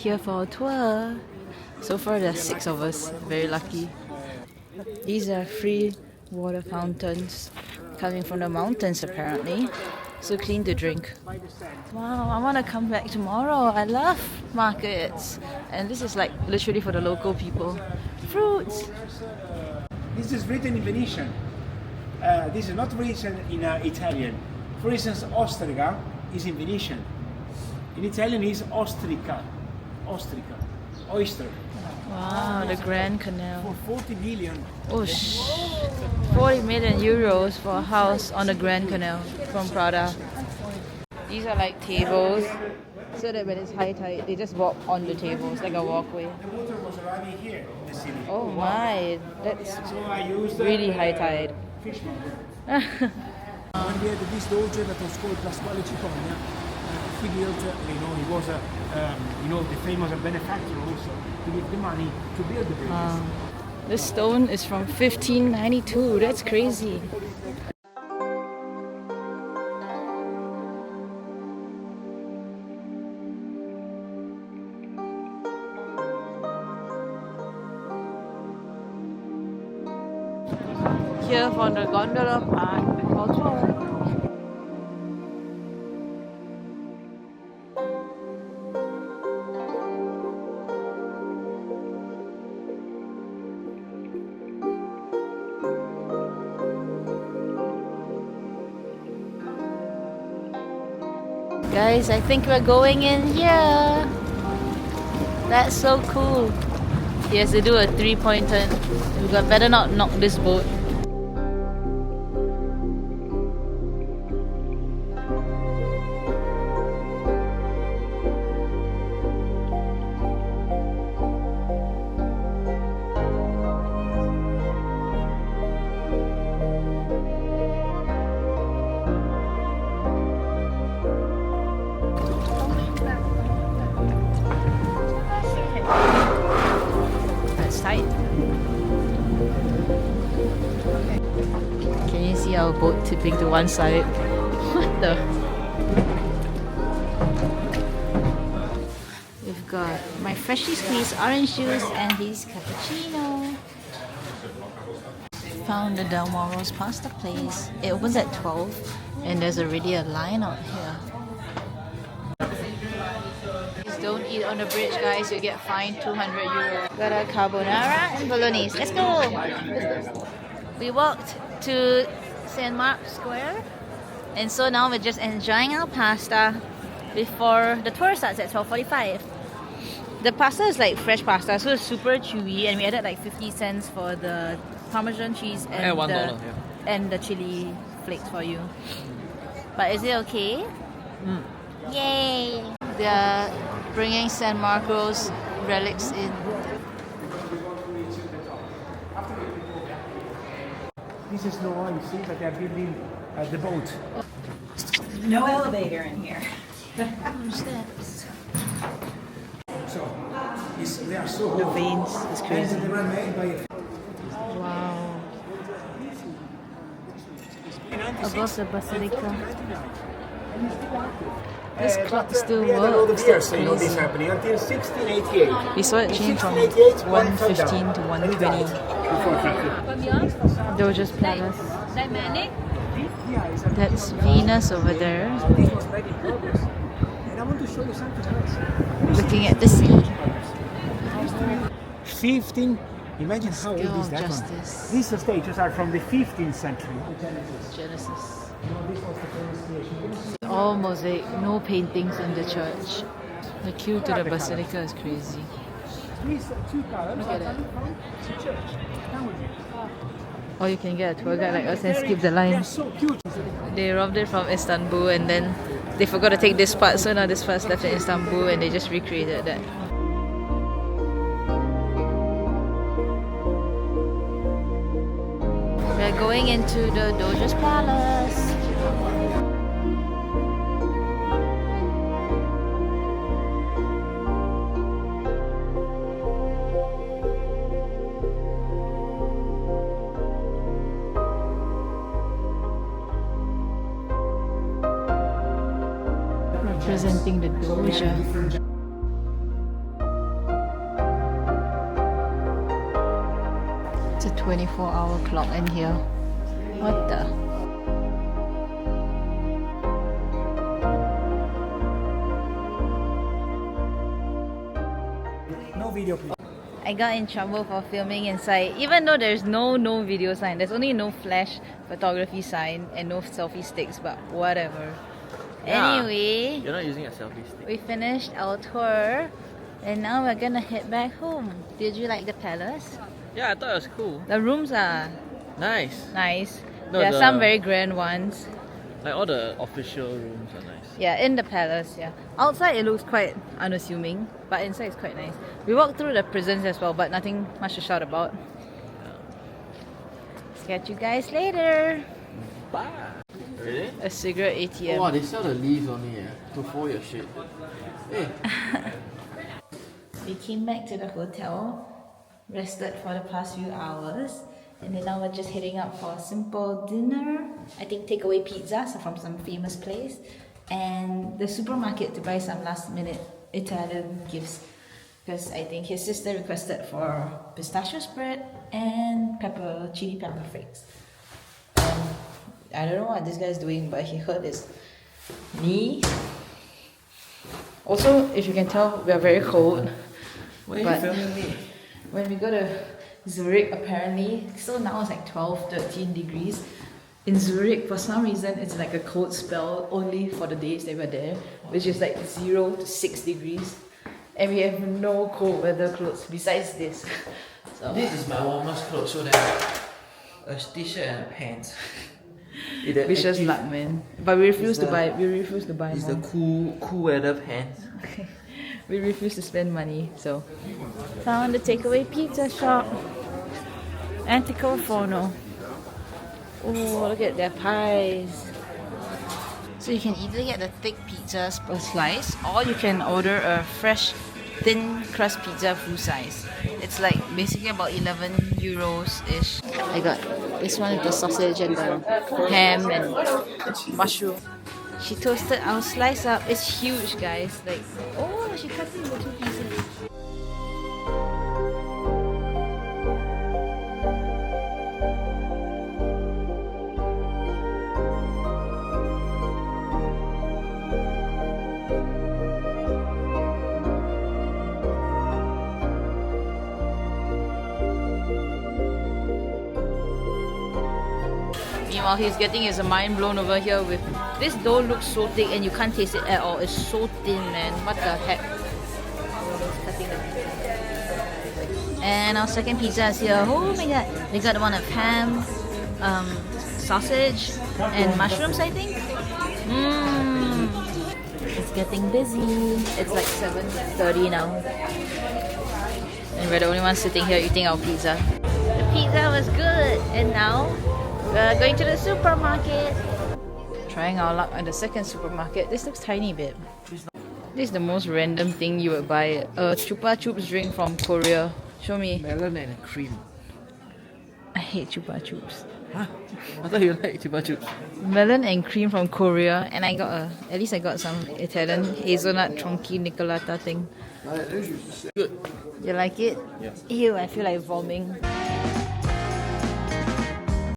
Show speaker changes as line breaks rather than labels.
here for a tour. So far there's 6 of us, very lucky. These are free water fountains coming from the mountains apparently. So clean to drink. Wow, I want to come back tomorrow. I love markets. And this is like literally for the local people. Fruits!
This is written in Venetian. This is not written in Italian. For instance, ostrica is in Venetian. In Italian is ostrica. Ostrica. Oyster.
Wow, the Grand Canal.
For 40 million.
Oh, 40 million euros for a house on the Grand Canal from Prada. These are like tables, so that when it's high tide, they just walk on the tables like a walkway.
The water was arriving here in the city.
Oh my, that's
So I used
really high tide.
Fish market. When we had this Doge that was called Pasquale Ciconia, he built, he was the famous benefactor also, to give the money to build the bridges.
This stone is from 1592, that's crazy. Here for the gondola park also. Guys, I think we're going in here. That's so cool. He has to do a 3-point turn. We better not knock this boat. Tight. Can you see our boat tipping to one side? What the? We've got my freshly squeezed orange juice and his cappuccino. Found the Dal Moro's pasta place. It opens at 12 and there's already a line out here. Don't eat on the bridge, guys, you get fined 200 euros. Got a carbonara and bolognese. Let's go! We walked to St. Mark's Square, and so now we're just enjoying our pasta before the tour starts at 12:45. The pasta is like fresh pasta, so it's super chewy, and we added like 50 cents for the Parmesan cheese and $1, and the chili flakes for you. But is it okay? Yay! They're bringing San Marco's relics in.
This is Noah, you see that they are building the boat.
No elevator in here.
Steps.
So, they are so
The
old.
veins is crazy.
They were made by
Wow. Above the Basilica. This clock still
we had a lot of
works.
years,
That's
this
crazy.
happening until 1688.
We saw it change from
1688,
115 to 120. Doge's Palace. That's Venus over there,
And I want to show you something else.
looking at the sea.
15. Imagine how old
Skill
is that
justice.
one? These stages are from the 15th century.
Genesis.
This was the famous creation.
All mosaic, no paintings in the church. The queue to the Basilica is crazy.
These two colors
Look
are
at that.
coming from the church. Come with me.
Or you can get a tour guide like us and skip the
They
line.
are so cute.
They robbed it from Istanbul and then they forgot to take this part, so now this part's left in Istanbul and they just recreated that. We're going into the Doge's Palace. Representing the Doge. 24-hour clock in here. What the?
No video, please.
I got in trouble for filming inside, even though there's no video sign. There's only no flash photography sign and no selfie sticks, but whatever.
Yeah.
Anyway,
You're not using a selfie stick.
we finished our tour and now we're gonna head back home. Did you like the palace?
Yeah, I thought it was cool.
The rooms are
Nice.
nice.
No,
There are
the-
some very grand ones.
Like all the official rooms are nice.
Yeah, in the palace, yeah. Outside it looks quite unassuming, but inside it's quite nice. We walked through the prisons as well, but nothing much to shout about. Catch you guys later.
Bye. Really?
A cigarette
Oh,
ATM.
wow, they sell the leaves only to fold your shit. Hey.
We came back to the hotel, rested for the past few hours, and then now we're just heading out for a simple dinner. I think takeaway pizzas from some famous place, and the supermarket to buy some last minute Italian gifts. Because I think his sister requested for pistachio spread and chili pepper flakes. I don't know what this guy's doing, but he hurt his knee. Also, if you can tell, we are very cold.
Why are
But-
you filming me?
When we go to Zurich, apparently, so now it's like 12, 13 degrees. In Zurich, for some reason, it's like a cold spell only for the days that we're there, which is like 0 to 6 degrees. And we have no cold weather clothes besides this. So,
This is my warmest clothes, so that a t-shirt and pants.
wish us luck, man. But we refuse to buy. We refuse to buy
It's
more.
the cool weather pants.
We refuse to spend money, so found the takeaway pizza shop. Antico Forno. Oh, look at their pies. So you can either get the thick pizzas per slice, or you can order a fresh thin crust pizza full size. It's like basically about 11 euros ish. I got this one with the sausage and the ham and mushroom. She toasted our slice up. It's huge, guys. Like, oh, she cut it into 2 pieces. Meanwhile, he's getting his mind blown over here with this dough looks so thick and you can't taste it at all. It's so thin, man. What the heck? And our second pizza is here. Oh my god. They got one of ham, sausage, and mushrooms, I think. It's getting busy. It's like 7:30 now. And we're the only ones sitting here eating our pizza. The pizza was good. And now we're going to the supermarket. Trying our luck at the second supermarket. This looks tiny, babe. This is the most random thing you would buy. A Chupa Chups drink from Korea. Show me.
Melon and cream.
I hate Chupa Chups.
Huh? I thought you like Chupa Chups.
Melon and cream from Korea, and I got at least I got some Italian hazelnut tronchi Nicolata thing.
Good.
You like it?
Yeah.
Ew, I feel like vomiting.